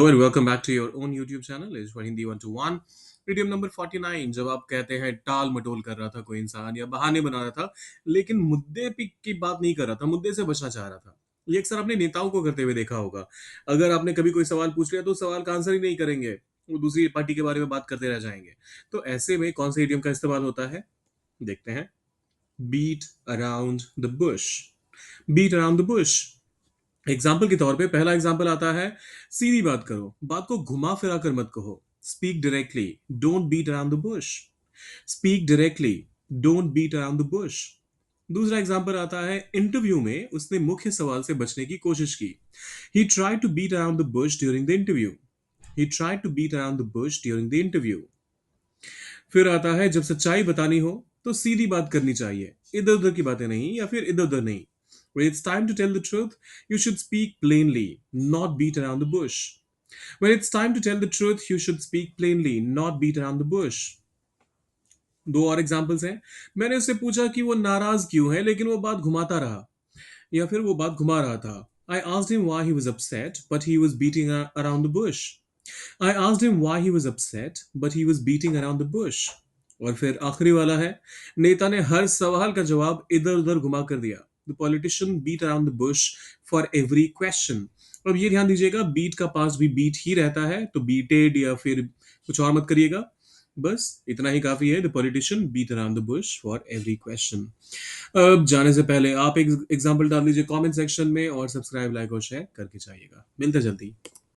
Hello and welcome back to your own YouTube channel. It's for Hindi 1 to 1. Video number 49 जब आप कहते हैं टाल मटोल कर रहा था कोई इंसान या बहाने बना रहा था लेकिन मुद्दे की बात नहीं कर रहा था, मुद्दे से बचना चाह रहा था। ये अक्सर आपने नेताओं को करते हुए देखा होगा। अगर आपने कभी कोई सवाल पूछ लिया तो उस सवाल का आंसर ही नहीं करेंगे, वो दूसरी पार्टी के बारे में बात करते रह जाएंगे। तो ऐसे में कौन से इडियम का इस्तेमाल होता है, देखते हैं। Beat around the bush. Beat around the bush example के तौर पे पहला एग्जाम्पल आता है, सीधी बात करो, बात को घुमा फिरा कर मत कहो। Speak directly, don't beat around the bush. Speak directly, don't beat around the bush. दूसरा एग्जाम्पल आता है, इंटरव्यू में उसने मुख्य सवाल से बचने की कोशिश की। He tried to beat around the bush during the interview. He tried to beat around the bush during the interview. फिर आता है, जब सच्चाई बतानी हो तो सीधी बात करनी चाहिए, इधर उधर की बातें नहीं या फिर इधर उधर नहीं। When it's time to tell the truth, you should speak plainly, not beat around the bush. When it's time to tell the truth, you should speak plainly, not beat around the bush. दो और examples हैं। मैंने उससे पूछा कि वो नाराज क्यों है, लेकिन वो बात घुमाता रहा या फिर वो बात घुमा रहा था। I asked him why he was upset, but he was beating around the bush. I asked him why he was upset, but he was beating around the bush. और फिर आखिरी वाला है, नेता ने हर सवाल का जवाब इधर उधर घुमा कर दिया। The politician beat around the bush for every question. अब ये ध्यान दीजिएगा, बीट का पास भी बीट ही रहता है, तो बीटेड या फिर कुछ और मत करिएगा। बस इतना ही काफी है। The politician beat around the bush for every question. अब जाने से पहले आप एक एग्जाम्पल डाल दीजिए कमेंट सेक्शन में और सब्सक्राइब, लाइक और शेयर करके जाइएगा। मिलते जल्दी।